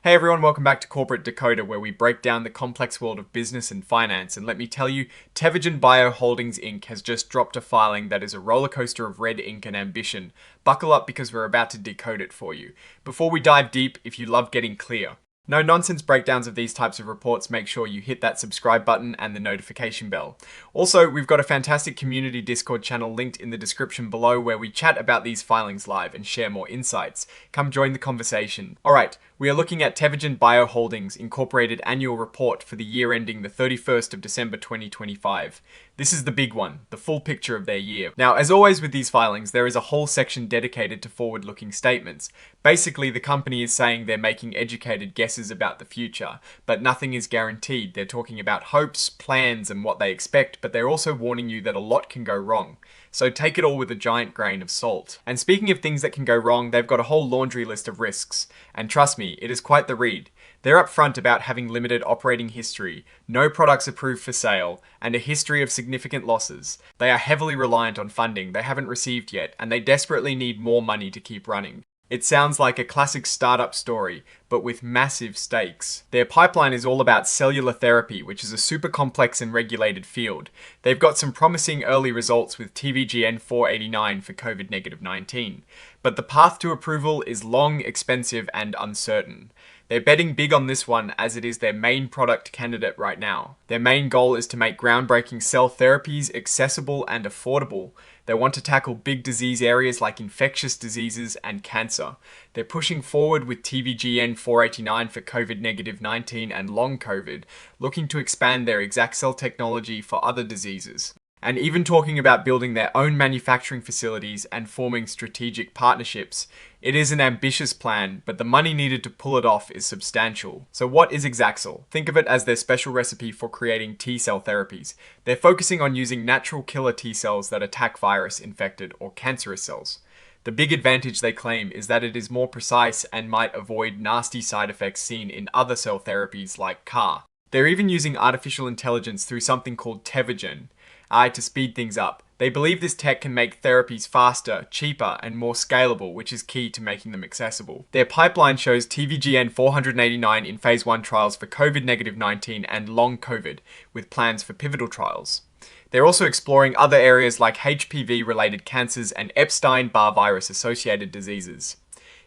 Hey everyone, welcome back to Corporate Decoder, where we break down the complex world of business and finance. And let me tell you, Tevogen Bio Holdings Inc. has just dropped a filing that is a rollercoaster of red ink and ambition. Buckle up because we're about to decode it for you. Before we dive deep, if you love getting clear, no nonsense breakdowns of these types of reports, make sure you hit that subscribe button and the notification bell. Also, we've got a fantastic community Discord channel linked in the description below where we chat about these filings live and share more insights. Come join the conversation. Alright, we are looking at Tevogen Bio Holdings Incorporated annual report for the year ending the 31st of December 2025. This is the big one, the full picture of their year. Now, as always with these filings, there is a whole section dedicated to forward-looking statements. Basically, the company is saying they're making educated guesses about the future, but nothing is guaranteed. They're talking about hopes, plans, and what they expect, but they're also warning you that a lot can go wrong. So take it all with a giant grain of salt. And speaking of things that can go wrong, they've got a whole laundry list of risks. And trust me, it is quite the read. They're upfront about having limited operating history, no products approved for sale, and a history of significant losses. They are heavily reliant on funding they haven't received yet, and they desperately need more money to keep running. It sounds like a classic startup story, but with massive stakes. Their pipeline is all about cellular therapy, which is a super complex and regulated field. They've got some promising early results with TVGN 489 for COVID-19. But the path to approval is long, expensive, and uncertain. They're betting big on this one as it is their main product candidate right now. Their main goal is to make groundbreaking cell therapies accessible and affordable. They want to tackle big disease areas like infectious diseases and cancer. They're pushing forward with TVGN 489 for COVID-19 and long COVID, looking to expand their ExacTcell technology for other diseases. And even talking about building their own manufacturing facilities and forming strategic partnerships. It is an ambitious plan, but the money needed to pull it off is substantial. So what is ExacTcell? Think of it as their special recipe for creating T-cell therapies. They're focusing on using natural killer T-cells that attack virus-infected or cancerous cells. The big advantage they claim is that it is more precise and might avoid nasty side effects seen in other cell therapies like CAR. They're even using artificial intelligence through something called Tevogen, to speed things up. They believe this tech can make therapies faster, cheaper, and more scalable, which is key to making them accessible. Their pipeline shows TVGN 489 in phase 1 trials for COVID-19 and long COVID, with plans for pivotal trials. They're also exploring other areas like HPV-related cancers and Epstein-Barr virus-associated diseases.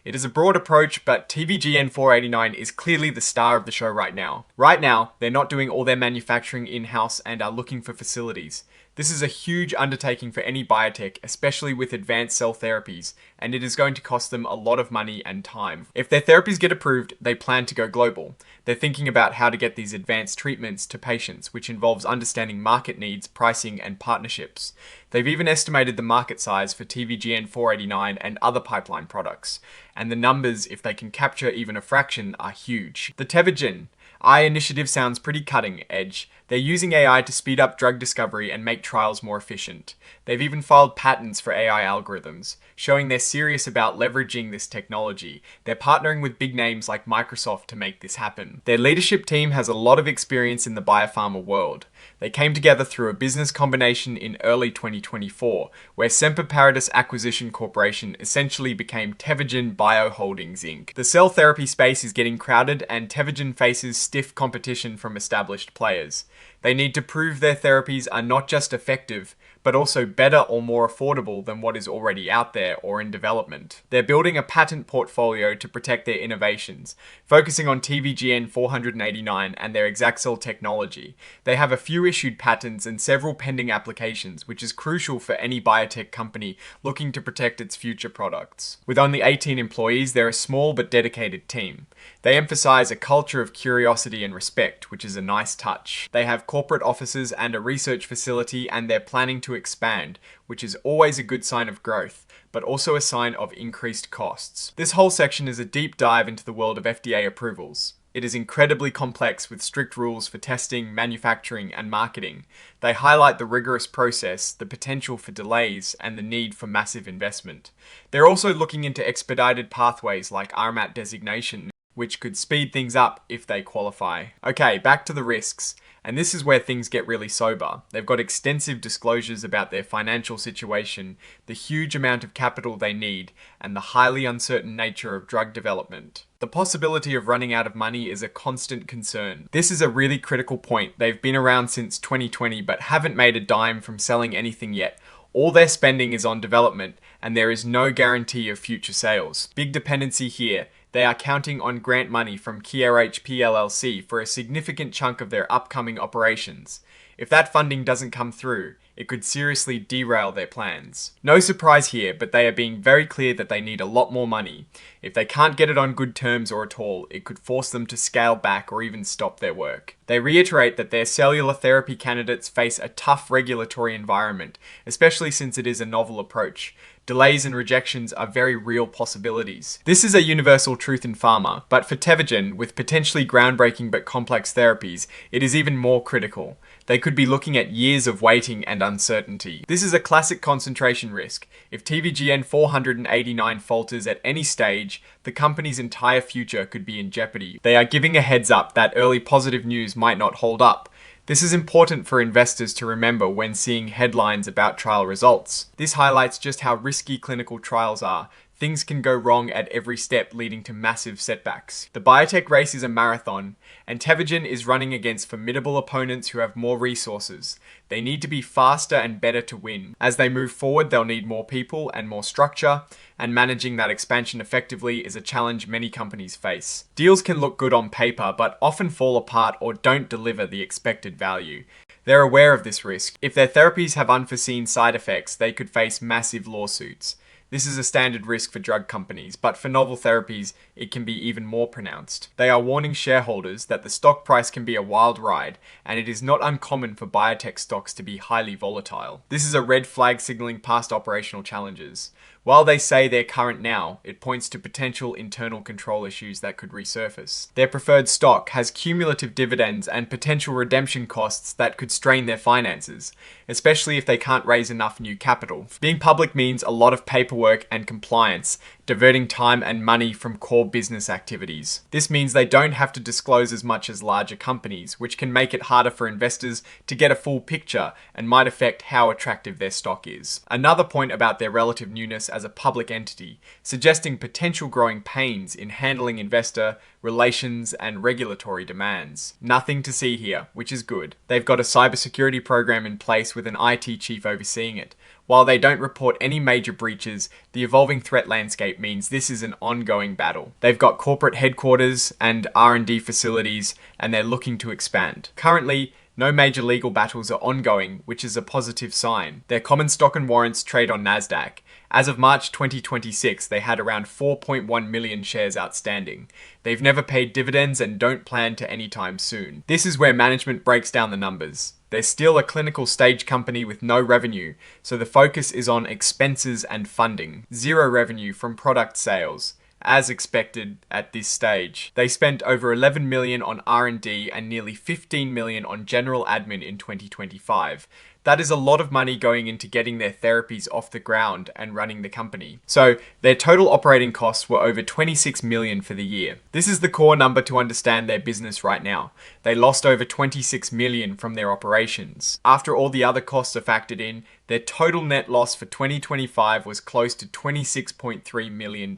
It is a broad approach, but TVGN 489 is clearly the star of the show right now. Right now, they're not doing all their manufacturing in-house and are looking for facilities. This is a huge undertaking for any biotech, especially with advanced cell therapies, and it is going to cost them a lot of money and time. If their therapies get approved, they plan to go global. They're thinking about how to get these advanced treatments to patients, which involves understanding market needs, pricing, and partnerships. They've even estimated the market size for TVGN 489 and other pipeline products, and the numbers, if they can capture even a fraction, are huge. The Tevogen initiative sounds pretty cutting edge. They're using AI to speed up drug discovery and make trials more efficient. They've even filed patents for AI algorithms, showing they're serious about leveraging this technology. They're partnering with big names like Microsoft to make this happen. Their leadership team has a lot of experience in the biopharma world. They came together through a business combination in early 2024, where Semper Paratus Acquisition Corporation essentially became Tevogen Bio Holdings Inc. The cell therapy space is getting crowded and Tevogen faces stiff competition from established players. They need to prove their therapies are not just effective, but also better or more affordable than what is already out there or in development. They're building a patent portfolio to protect their innovations, focusing on TVGN 489 and their ExacTcell technology. They have a few issued patents and several pending applications, which is crucial for any biotech company looking to protect its future products. With only 18 employees, they're a small but dedicated team. They emphasize a culture of curiosity and respect, which is a nice touch. They have corporate offices and a research facility, and they're planning to expand, which is always a good sign of growth, but also a sign of increased costs. This whole section is a deep dive into the world of FDA approvals. It is incredibly complex with strict rules for testing, manufacturing, and marketing. They highlight the rigorous process, the potential for delays, and the need for massive investment. They're also looking into expedited pathways like RMAT designation. which could speed things up if they qualify. Okay, back to the risks. And this is where things get really sober. They've got extensive disclosures about their financial situation, the huge amount of capital they need, and the highly uncertain nature of drug development. The possibility of running out of money is a constant concern. This is a really critical point. They've been around since 2020 but haven't made a dime from selling anything yet. All their spending is on development, and there is no guarantee of future sales. Big dependency here. They are counting on grant money from KRHP LLC for a significant chunk of their upcoming operations. If that funding doesn't come through, it could seriously derail their plans. No surprise here, but they are being very clear that they need a lot more money. If they can't get it on good terms or at all, it could force them to scale back or even stop their work. They reiterate that their cellular therapy candidates face a tough regulatory environment, especially since it is a novel approach. Delays and rejections are very real possibilities. This is a universal truth in pharma, but for Tevogen, with potentially groundbreaking but complex therapies, it is even more critical. They could be looking at years of waiting and uncertainty. This is a classic concentration risk. If TVGN 489 falters at any stage, the company's entire future could be in jeopardy. They are giving a heads up that early positive news might not hold up. This is important for investors to remember when seeing headlines about trial results. This highlights just how risky clinical trials are. Things can go wrong at every step, leading to massive setbacks. The biotech race is a marathon, and Tevogen is running against formidable opponents who have more resources. They need to be faster and better to win. As they move forward, they'll need more people and more structure, and managing that expansion effectively is a challenge many companies face. Deals can look good on paper, but often fall apart or don't deliver the expected value. They're aware of this risk. If their therapies have unforeseen side effects, they could face massive lawsuits. This is a standard risk for drug companies, but for novel therapies, it can be even more pronounced. They are warning shareholders that the stock price can be a wild ride, and it is not uncommon for biotech stocks to be highly volatile. This is a red flag signaling past operational challenges. While they say they're current now, it points to potential internal control issues that could resurface. Their preferred stock has cumulative dividends and potential redemption costs that could strain their finances, especially if they can't raise enough new capital. Being public means a lot of paperwork and compliance, diverting time and money from core business activities. This means they don't have to disclose as much as larger companies, which can make it harder for investors to get a full picture and might affect how attractive their stock is. Another point about their relative newness as a public entity, suggesting potential growing pains in handling investor relations and regulatory demands. Nothing to see here, which is good. They've got a cybersecurity program in place with an IT chief overseeing it. While they don't report any major breaches, the evolving threat landscape means this is an ongoing battle. They've got corporate headquarters and R&D facilities, and they're looking to expand. Currently, no major legal battles are ongoing, which is a positive sign. Their common stock and warrants trade on Nasdaq. As of March 2026, they had around 4.1 million shares outstanding. They've never paid dividends and don't plan to anytime soon. This is where management breaks down the numbers. They're still a clinical stage company with no revenue, so the focus is on expenses and funding. Zero revenue from product sales, as expected at this stage. They spent over 11 million on R&D and nearly 15 million on general admin in 2025. That is a lot of money going into getting their therapies off the ground and running the company. So their total operating costs were over 26 million for the year. This is the core number to understand their business right now. They lost over 26 million from their operations. After all the other costs are factored in, their total net loss for 2025 was close to $26.3 million.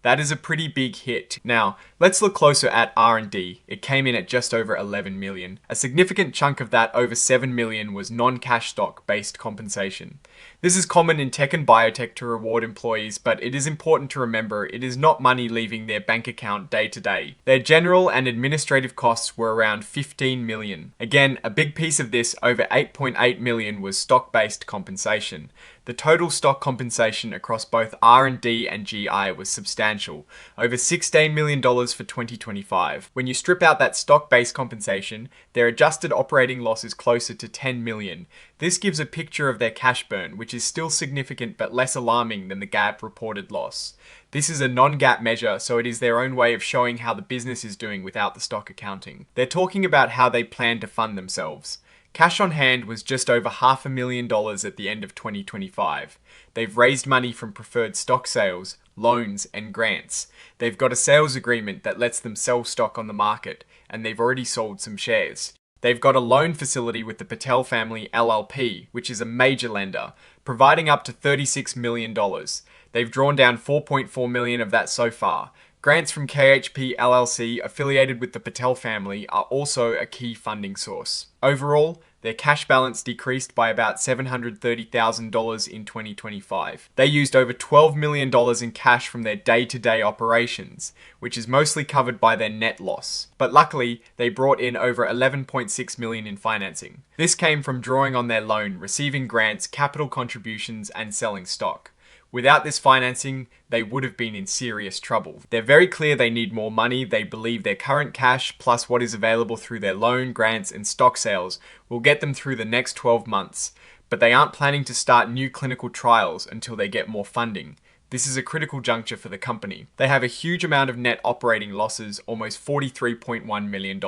That is a pretty big hit. Now, let's look closer at R&D. It came in at just over 11 million. A significant chunk of that, over 7 million, was non-cash stock-based compensation. This is common in tech and biotech to reward employees, but it is important to remember it is not money leaving their bank account day to day. Their general and administrative costs were around 15 million. Again, a big piece of this, over 8.8 million, was stock-based compensation. The total stock compensation across both R&D and GI was substantial, over $16 million for 2025. When you strip out that stock-based compensation, their adjusted operating loss is closer to 10 million. This gives a picture of their cash burn, which is still significant but less alarming than the GAAP reported loss. This is a non-GAAP measure, so it is their own way of showing how the business is doing without the stock accounting. They're talking about how they plan to fund themselves. Cash on hand was just over $500,000 at the end of 2025. They've raised money from preferred stock sales, loans, and grants. They've got a sales agreement that lets them sell stock on the market, and they've already sold some shares. They've got a loan facility with the Patel family LLP, which is a major lender, providing up to $36 million. They've drawn down $4.4 million of that so far. Grants from KHP LLC affiliated with the Patel family are also a key funding source. Overall, their cash balance decreased by about $730,000 in 2025. They used over $12 million in cash from their day-to-day operations, which is mostly covered by their net loss. But luckily, they brought in over $11.6 million in financing. This came from drawing on their loan, receiving grants, capital contributions, and selling stock. Without this financing, they would have been in serious trouble. They're very clear they need more money. They believe their current cash plus what is available through their loan, grants, and stock sales will get them through the next 12 months. But they aren't planning to start new clinical trials until they get more funding. This is a critical juncture for the company. They have a huge amount of net operating losses, almost $43.1 million.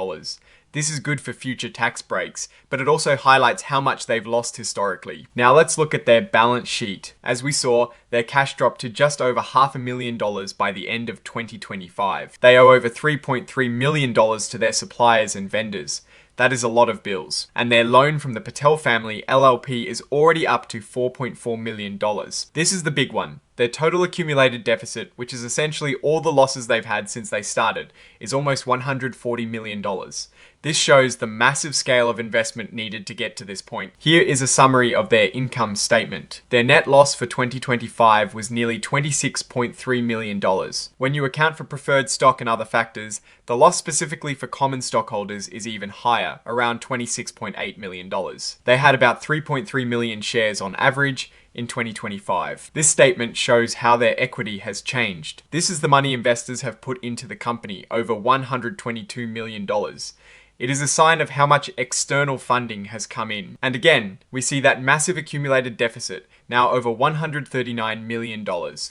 This is good for future tax breaks, but it also highlights how much they've lost historically. Now let's look at their balance sheet. As we saw, their cash dropped to just over $500,000 by the end of 2025. They owe over $3.3 million to their suppliers and vendors. That is a lot of bills. And their loan from the Patel family LLP is already up to $4.4 million. This is the big one. Their total accumulated deficit, which is essentially all the losses they've had since they started, is almost $140 million. This shows the massive scale of investment needed to get to this point. Here is a summary of their income statement. Their net loss for 2025 was nearly $26.3 million. When you account for preferred stock and other factors, the loss specifically for common stockholders is even higher, around $26.8 million. They had about 3.3 million shares on average in 2025. This statement shows how their equity has changed. This is the money investors have put into the company, over $122 million. It is a sign of how much external funding has come in. And again, we see that massive accumulated deficit, now over $139 million.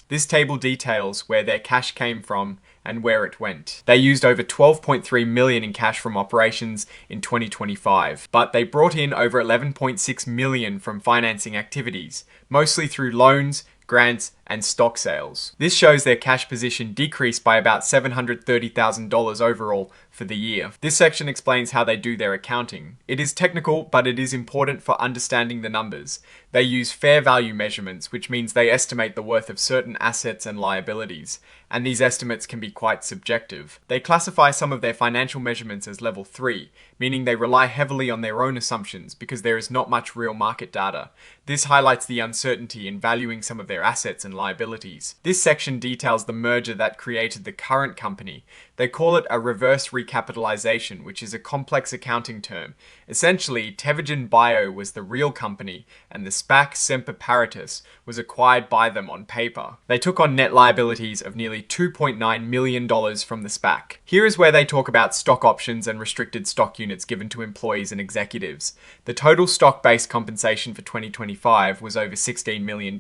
This table details where their cash came from and where it went. They used over $12.3 million in cash from operations in 2025, but they brought in over $11.6 million from financing activities, mostly through loans, grants, and stock sales. This shows their cash position decreased by about $730,000 overall for the year. This section explains how they do their accounting. It is technical, but it is important for understanding the numbers. They use fair value measurements, which means they estimate the worth of certain assets and liabilities, and these estimates can be quite subjective. They classify some of their financial measurements as level 3, meaning they rely heavily on their own assumptions because there is not much real market data. This highlights the uncertainty in valuing some of their assets and liabilities. This section details the merger that created the current company. They call it a reverse recapitalization, which is a complex accounting term. Essentially, Tevogen Bio was the real company, and the SPAC Semper Paratus was acquired by them on paper. They took on net liabilities of nearly $2.9 million from the SPAC. Here is where they talk about stock options and restricted stock units given to employees and executives. The total stock-based compensation for 2025 was over $16 million,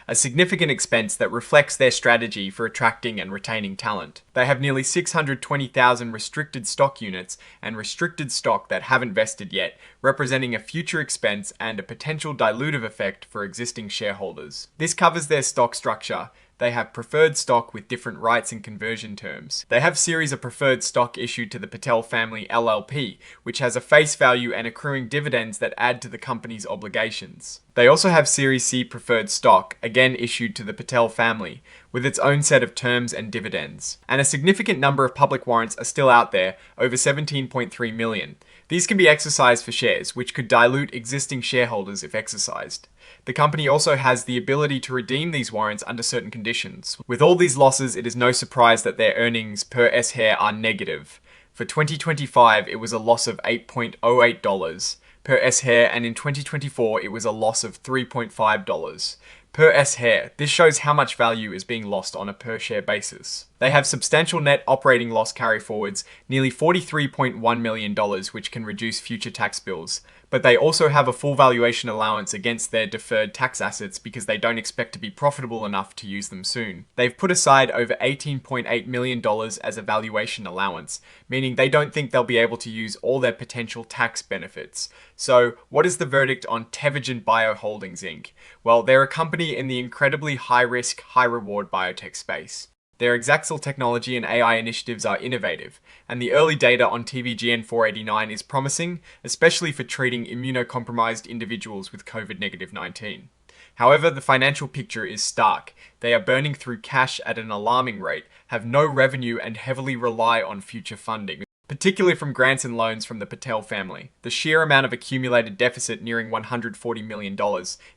a significant expense that reflects their strategy for attracting and retaining talent. They have nearly 620,000 restricted stock units and restricted stock that haven't vested yet, representing a future expense and a potential dilutive effect for existing shareholders. This covers their stock structure. They have preferred stock with different rights and conversion terms. They have series of preferred stock issued to the Patel family LLP, which has a face value and accruing dividends that add to the company's obligations. They also have Series C preferred stock, again issued to the Patel family, with its own set of terms and dividends. And a significant number of public warrants are still out there, over 17.3 million. These can be exercised for shares, which could dilute existing shareholders if exercised. The company also has the ability to redeem these warrants under certain conditions. With all these losses, it is no surprise that their earnings per S-share are negative. For 2025, it was a loss of $8.08 per S-share, and in 2024, it was a loss of $3.5 per S hair. This shows how much value is being lost on a per share basis. They have substantial net operating loss carryforwards, nearly $43.1 million, which can reduce future tax bills. But they also have a full valuation allowance against their deferred tax assets because they don't expect to be profitable enough to use them soon. They've put aside over $18.8 million as a valuation allowance, meaning they don't think they'll be able to use all their potential tax benefits. So, what is the verdict on Tevogen Bio Holdings Inc.? Well, they're a company in the incredibly high-risk, high-reward biotech space. Their ExacTcell technology and AI initiatives are innovative, and the early data on TVGN 489 is promising, especially for treating immunocompromised individuals with COVID-19. However, the financial picture is stark. They are burning through cash at an alarming rate, have no revenue, and heavily rely on future funding, particularly from grants and loans from the Patel family. The sheer amount of accumulated deficit nearing $140 million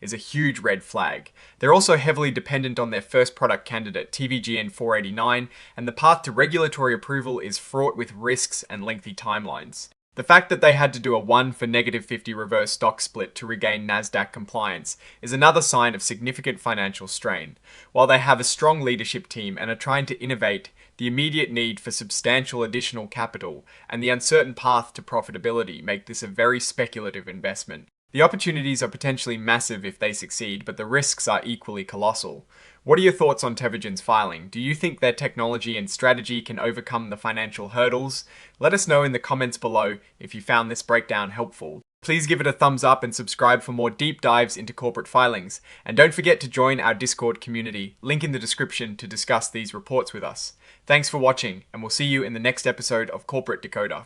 is a huge red flag. They're also heavily dependent on their first product candidate, TVGN 489, and the path to regulatory approval is fraught with risks and lengthy timelines. The fact that they had to do a 1-for--50 reverse stock split to regain NASDAQ compliance is another sign of significant financial strain. While they have a strong leadership team and are trying to innovate, the immediate need for substantial additional capital and the uncertain path to profitability make this a very speculative investment. The opportunities are potentially massive if they succeed, but the risks are equally colossal. What are your thoughts on Tevogen's filing? Do you think their technology and strategy can overcome the financial hurdles? Let us know in the comments below if you found this breakdown helpful. Please give it a thumbs up and subscribe for more deep dives into corporate filings. And don't forget to join our Discord community, link in the description, to discuss these reports with us. Thanks for watching, and we'll see you in the next episode of Corporate Decoder.